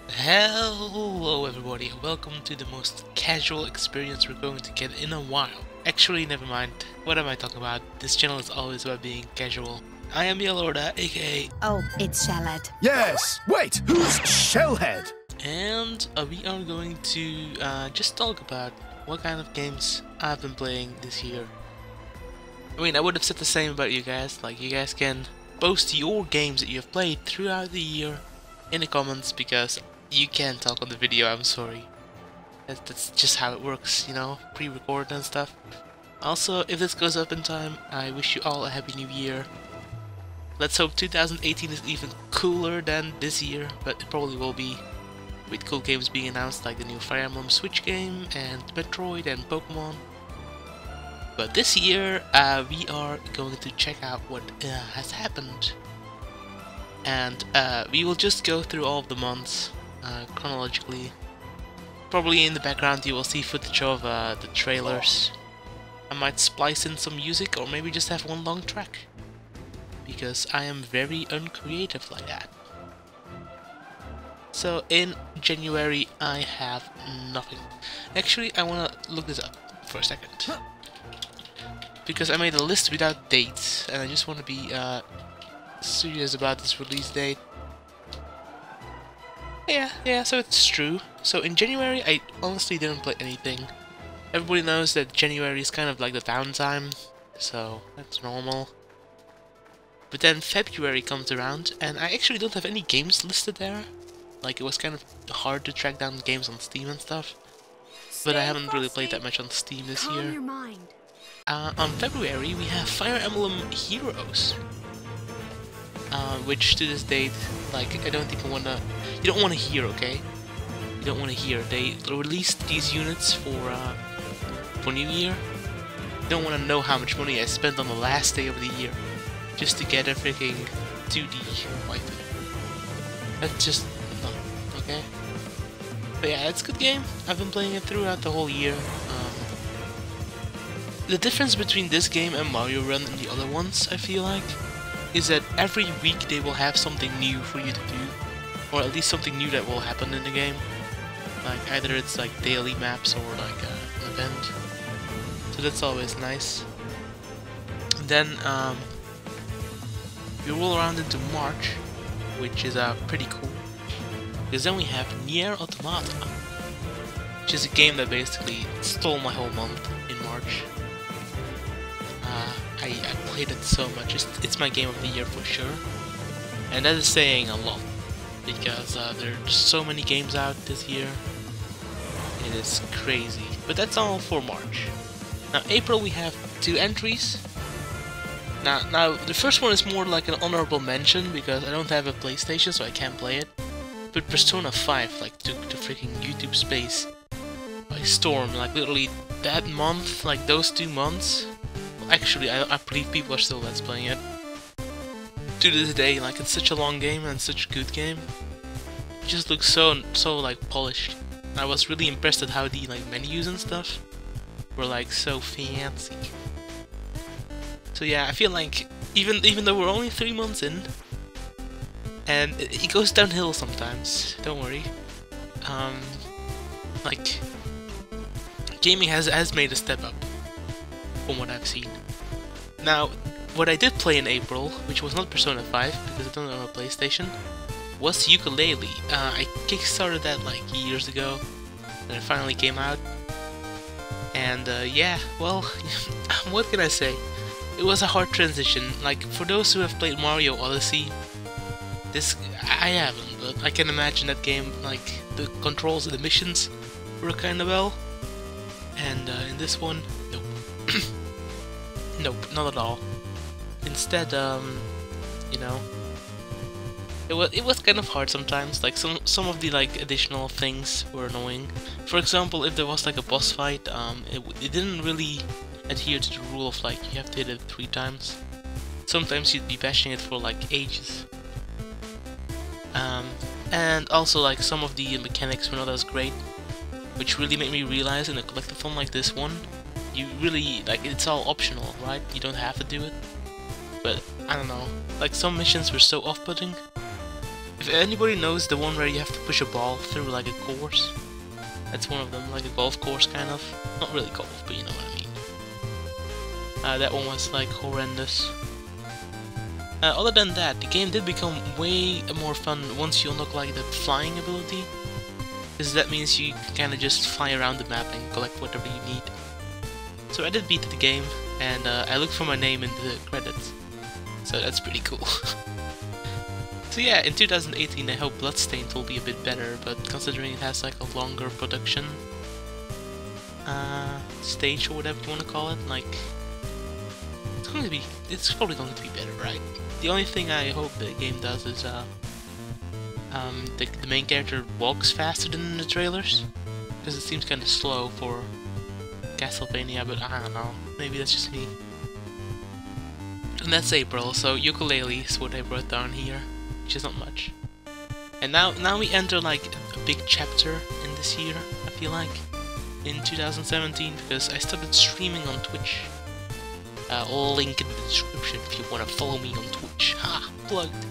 Hello everybody, welcome to the most casual experience we're going to get in a while. Actually, never mind. What am I talking about? This channel is always about being casual. I am Yalorda, aka... Oh, it's Shellhead. Yes! Wait, who's Shellhead? And we are going to just talk about what kind of games I've been playing this year. I mean, I would have said the same about you guys. Like, you guys can post your games that you have played throughout the year in the comments, because you can't talk on the video, I'm sorry. That's just how it works, you know, pre-recorded and stuff. Also, if this goes up in time, I wish you all a happy new year. Let's hope 2018 is even cooler than this year, but it probably will be, with cool games being announced like the new Fire Emblem Switch game, and Metroid and Pokemon. But this year, we are going to check out what has happened. And we will just go through all of the months chronologically. Probably in the background you will see footage of the trailers. I might splice in some music, or maybe just have one long track, because I am very uncreative like that. So in January I have nothing. Actually, I want to look this up for a second, because I made a list without dates, and I just want to be serious about this release date. Yeah, so it's true. So in January, I honestly didn't play anything. Everybody knows that January is kind of like the downtime, so that's normal. But then February comes around, and I actually don't have any games listed there. Like, it was kind of hard to track down games on Steam and stuff. But I haven't really played that much on Steam this year. On February, we have Fire Emblem Heroes. Which to this date, like, I don't even wanna... You don't wanna hear, okay? You don't wanna hear. They released these units for New Year. You don't wanna know how much money I spent on the last day of the year just to get a freaking 2D waifu. That's just... no, okay? But yeah, it's a good game. I've been playing it throughout the whole year. The difference between this game and Mario Run and the other ones, I feel like, is that every week they will have something new for you to do, or at least something new that will happen in the game. Like, either it's like daily maps or like an event. So that's always nice. And then we roll around into March, which is pretty cool, because then we have Nier Automata, which is a game that basically stole my whole month in March. I played it so much. It's my game of the year for sure, and that is saying a lot, because there are just so many games out this year. It is crazy. But that's all for March. Now April we have 2 entries. Now the first one is more like an honorable mention, because I don't have a PlayStation, so I can't play it. But Persona 5 like took the freaking YouTube space by storm. Like, literally that month, like those 2 months. Actually, I believe people are still let's playing it to this day. Like, it's such a long game and such a good game. It just looks so like polished. I was really impressed at how the like menus and stuff were like so fancy. So yeah, I feel like even though we're only 3 months in, and it goes downhill sometimes. Don't worry. Like, gaming has made a step up from what I've seen. Now, what I did play in April, which was not Persona 5, because I don't own a PlayStation, was Yooka-Laylee. I kickstarted that like years ago, and it finally came out. And yeah, well, what can I say? It was a hard transition. Like, for those who have played Mario Odyssey, I haven't, but I can imagine that game, like, the controls of the missions were kinda well. And in this one, nope. Nope, not at all. Instead, you know, it was kind of hard sometimes. Like, some of the like additional things were annoying. For example, if there was like a boss fight, it didn't really adhere to the rule of like you have to hit it 3 times. Sometimes you'd be bashing it for like ages. And also, like, some of the mechanics were not as great, which really made me realize in a collectathon like this one, you really, like, it's all optional, right? You don't have to do it. But, I don't know, like, some missions were so off-putting. If anybody knows the one where you have to push a ball through like a course, that's one of them, like a golf course kind of. Not really golf, but you know what I mean. That one was like horrendous. Other than that, the game did become way more fun once you unlock like the flying ability, because that means you can kind of just fly around the map and collect whatever you need. So I did beat the game, and I looked for my name in the credits, so that's pretty cool. So yeah, in 2018 I hope Bloodstained will be a bit better, but considering it has like a longer production stage or whatever you want to call it, like it's probably going to be better, right? The only thing I hope the game does is the main character walks faster than in the trailers, because it seems kind of slow for Castlevania, but I don't know, maybe that's just me. And that's April, so Yooka-Laylee is what I wrote down here, which is not much. And now we enter like a big chapter in this year, I feel like, in 2017, because I started streaming on Twitch. Link in the description if you want to follow me on Twitch. Ha! Plugged!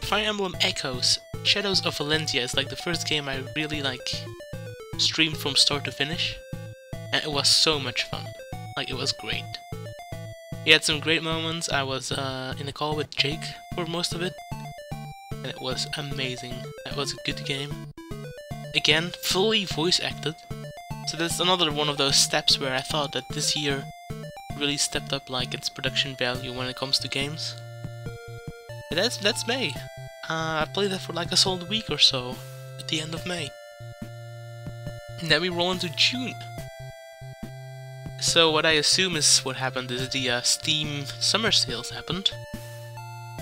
Fire Emblem Echoes Shadows of Valentia is like the first game I really like streamed from start to finish, and it was so much fun. Like, it was great. We had some great moments. I was in a call with Jake for most of it, and it was amazing. That was a good game. Again, fully voice acted. So that's another one of those steps where I thought that this year really stepped up like its production value when it comes to games. And that's May. I played that for like a solid week or so at the end of May. And then we roll into June. So what I assume is what happened is the Steam summer sales happened,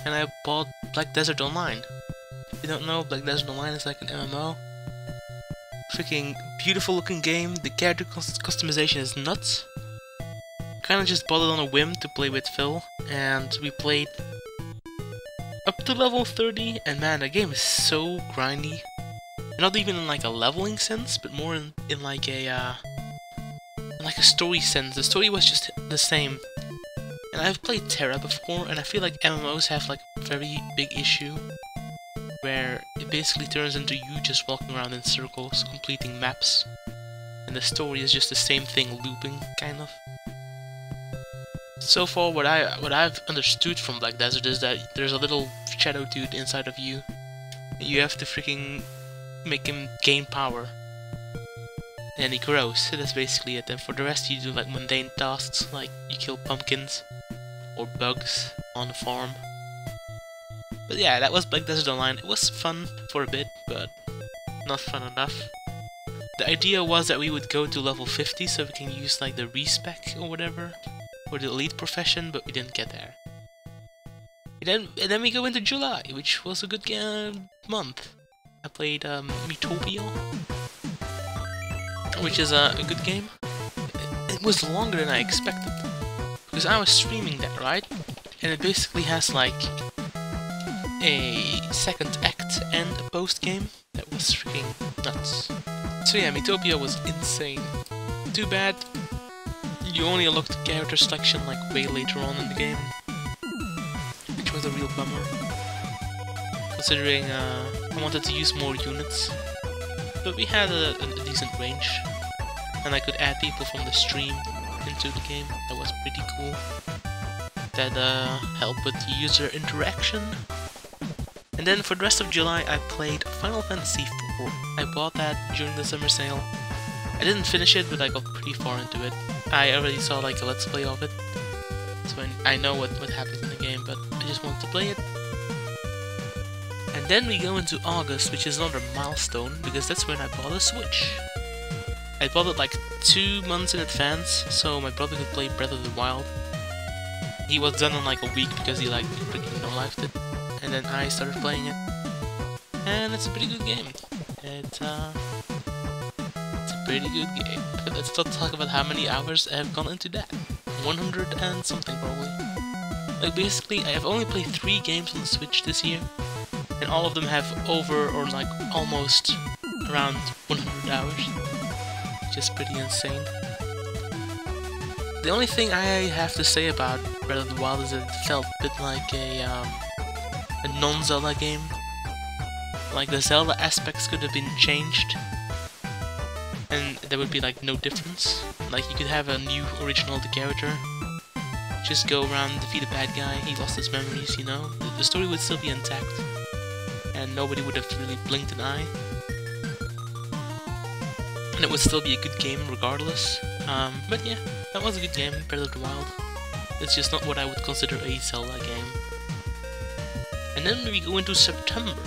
and I bought Black Desert Online. If you don't know, Black Desert Online is like an MMO. Freaking beautiful looking game. The character customization is nuts. Kinda just bought it on a whim to play with Phil, and we played up to level 30, and man, the game is so grindy. Not even in like a leveling sense, but more in like a story sense. The story was just the same. And I've played Terra before, and I feel like MMOs have like a very big issue where it basically turns into you just walking around in circles, completing maps, and the story is just the same thing looping, kind of. So far, what I've understood from Black Desert is that there's a little shadow dude inside of you. You have to freaking make him gain power, and he grows. That's basically it. And for the rest, you do like mundane tasks, like you kill pumpkins or bugs on the farm. But yeah, that was Black Desert Online. It was fun for a bit, but not fun enough. The idea was that we would go to level 50 so we can use like the respec or whatever, or the elite profession, but we didn't get there. And then we go into July, which was a good month. I played Metopia, which is a good game. It was longer than I expected, because I was streaming that, right? And it basically has like a second act and a post game that was freaking nuts. So yeah, Metopia was insane. Too bad you only unlocked the character selection like way later on in the game, which was a real bummer, considering I wanted to use more units. But we had a decent range, and I could add people from the stream into the game. That was pretty cool. That helped with the user interaction. And then for the rest of July I played Final Fantasy IV. I bought that during the summer sale. I didn't finish it, but I got pretty far into it. I already saw like a let's play of it, so I know what happens in the game, but I just wanted to play it. And then we go into August, which is another milestone, because that's when I bought a Switch. I bought it like 2 months in advance, so my brother could play Breath of the Wild. He was done in like a week because he like freaking no-lifed it. And then I started playing it, and it's a pretty good game. It's a pretty good game. But let's not talk about how many hours I have gone into that. 100 and something probably. Like basically, I have only played 3 games on the Switch this year, and all of them have over or like almost around 100 hours, which is pretty insane. The only thing I have to say about Breath of the Wild is that it felt a bit like a a non-Zelda game. Like the Zelda aspects could have been changed, and there would be like no difference. Like you could have a new original character, just go around, defeat a bad guy, he lost his memories, you know? The story would still be intact, and nobody would have really blinked an eye. And it would still be a good game regardless. But yeah, that was a good game, Breath of the Wild. It's just not what I would consider a Zelda game. And then we go into September.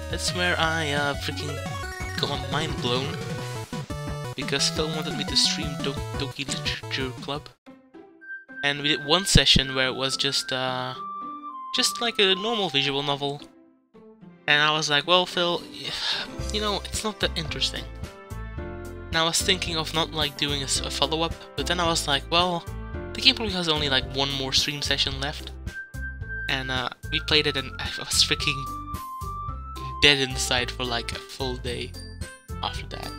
That's where I freaking got my mind blown. Because Phil wanted me to stream Doki Literature Club. And we did one session where it was just like a normal visual novel. And I was like, well Phil, you know, it's not that interesting. And I was thinking of not like doing a follow-up, but then I was like, well, the game probably has only like one more stream session left. And we played it and I was freaking dead inside for like a full day after that.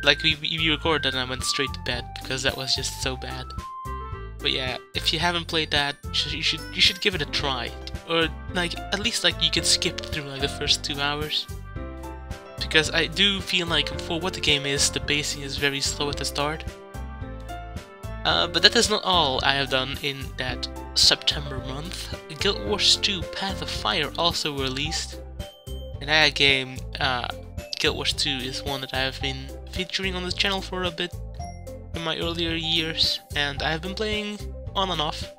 Like we recorded and I went straight to bed because that was just so bad. But yeah, if you haven't played that, you should give it a try, or like at least like you can skip through like the first 2 hours. Because I do feel like for what the game is, the pacing is very slow at the start. But that is not all I have done in that September month. Guild Wars 2 Path of Fire also released. And that game, Guild Wars 2 is one that I have been featuring on this channel for a bit in my earlier years, and I have been playing on and off.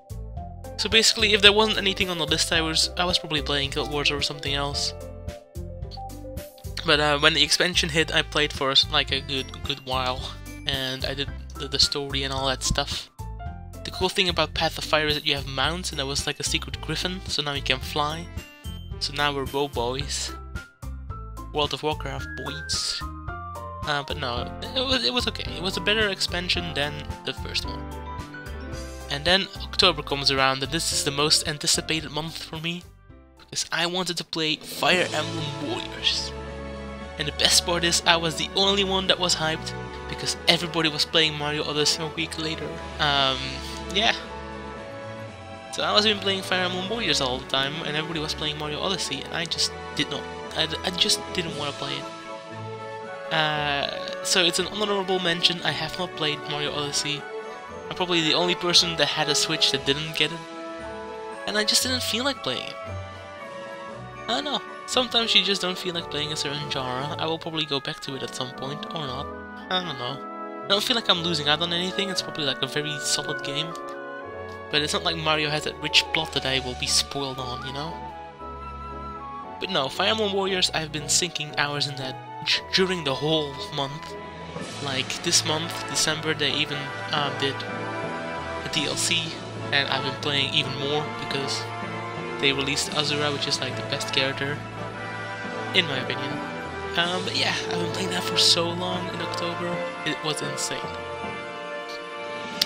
So basically, if there wasn't anything on the list, I was probably playing Guild Wars or something else. But when the expansion hit, I played for like a good while, and I did the story and all that stuff. The cool thing about Path of Fire is that you have mounts, and there was like a secret griffin, so now you can fly. So now we're bow boys. World of Warcraft boys. But no, it was okay. It was a better expansion than the first one. And then October comes around, and this is the most anticipated month for me, because I wanted to play Fire Emblem Warriors. And the best part is, I was the only one that was hyped, because everybody was playing Mario Odyssey a week later. Yeah. So I was been playing Fire Emblem Warriors all the time, and everybody was playing Mario Odyssey, and I just did not. I just didn't want to play it. So it's an honorable mention. I have not played Mario Odyssey. I'm probably the only person that had a Switch that didn't get it. And I just didn't feel like playing it. I don't know. Sometimes you just don't feel like playing a certain genre. I will probably go back to it at some point, or not. I don't know. I don't feel like I'm losing out on anything. It's probably like a very solid game. But it's not like Mario has that rich plot that I will be spoiled on, you know? But no, Fire Emblem Warriors, I've been sinking hours in that during the whole month. Like this month, December, they even did a DLC, and I've been playing even more because they released Azura, which is like the best character, in my opinion. But yeah, I've been playing that for so long in October, it was insane.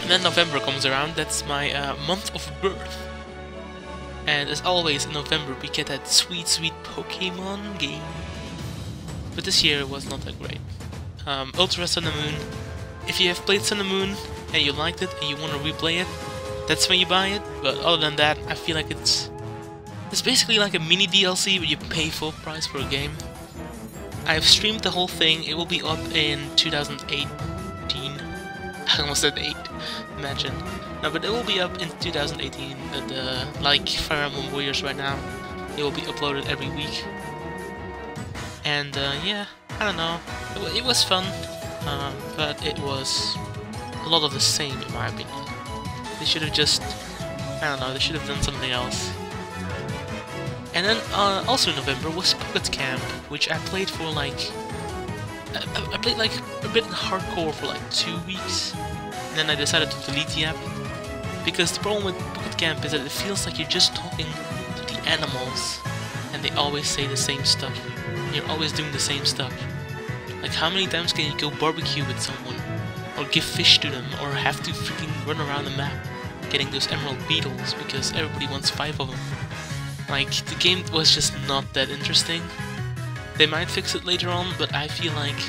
And then November comes around, that's my month of birth. And as always, in November we get that sweet, sweet Pokemon game. But this year it was not that great. Ultra Sun and Moon. If you have played Sun and Moon and you liked it and you want to replay it, that's when you buy it. But other than that, I feel like it's basically like a mini DLC, but you pay full price for a game. I've streamed the whole thing. It will be up in 2018. I almost said 8. Imagine. No, but it will be up in 2018. Like Fire Emblem Warriors right now, it will be uploaded every week. And yeah, I don't know. It was fun, but it was a lot of the same in my opinion. They should have just, I don't know, they should have done something else. And then also in November was Pocket Camp, which I played for like, I played like a bit hardcore for like 2 weeks. And then I decided to delete the app. Because the problem with Pocket Camp is that it feels like you're just talking to the animals, and they always say the same stuff. You're always doing the same stuff. Like how many times can you go barbecue with someone, or give fish to them, or have to freaking run around the map getting those emerald beetles because everybody wants 5 of them. Like the game was just not that interesting. They might fix it later on, but I feel like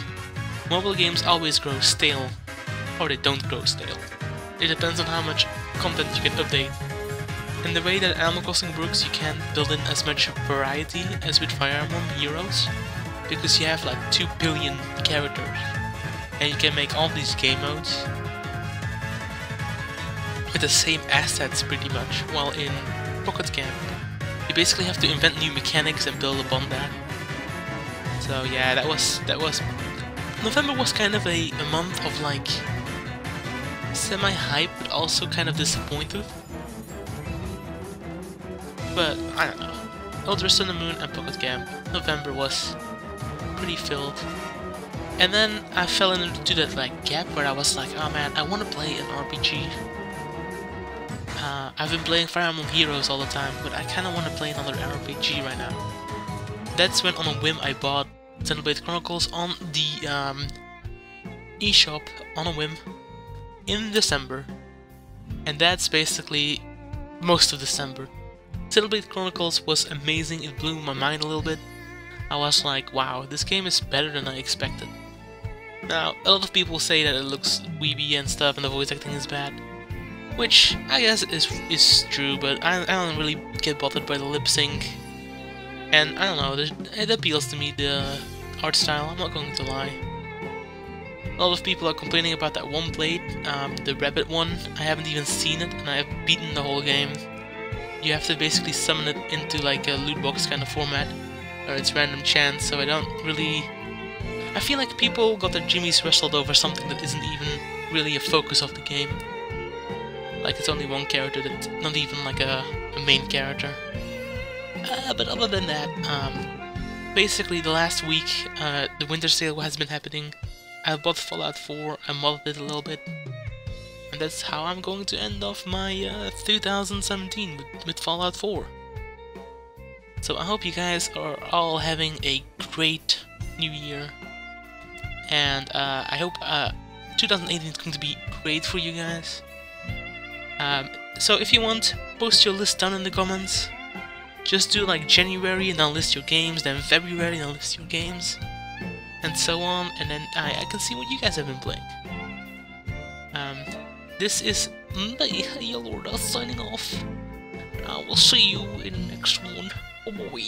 mobile games always grow stale, or they don't grow stale. It depends on how much content you can update. in the way that Animal Crossing works, you can't build in as much variety as with Fire Emblem Heroes, because you have like 2 billion characters, and you can make all these game modes with the same assets pretty much, while in Pocket Camp, you basically have to invent new mechanics and build upon that. So yeah, that was November was kind of a month of like semi-hype, but also kind of disappointed. But I don't know. Eldritch Sun and Moon and Pocket Camp, November was pretty filled. And then I fell into that like gap where I was like, oh man, I want to play an RPG. I've been playing Fire Emblem Heroes all the time, but I kind of want to play another RPG right now. That's when on a whim I bought Xenoblade Chronicles on the eShop on a whim in December. And that's basically most of December. Xenoblade Chronicles was amazing, it blew my mind a little bit. I was like, wow, this game is better than I expected. Now, a lot of people say that it looks weeby and stuff and the voice acting is bad. Which, I guess is true, but I don't really get bothered by the lip sync. And I don't know, it appeals to me, the art style, I'm not going to lie. A lot of people are complaining about that one blade, the rabbit one. I haven't even seen it, and I have beaten the whole game. You have to basically summon it into like a loot box kind of format, or it's random chance, so I don't really... I feel like people got their jimmies wrestled over something that isn't even really a focus of the game. Like it's only one character that's not even like a main character. But other than that, basically the last week, the winter sale has been happening. I bought Fallout 4, I modded it a little bit. And that's how I'm going to end off my 2017 with Fallout 4. So I hope you guys are all having a great new year. And I hope 2018 is going to be great for you guys. So if you want, post your list down in the comments. Just do like January and I'll list your games, then February and I'll list your games, and so on, and then I can see what you guys have been playing. This is Yalorda signing off. I will see you in the next one. Oh boy.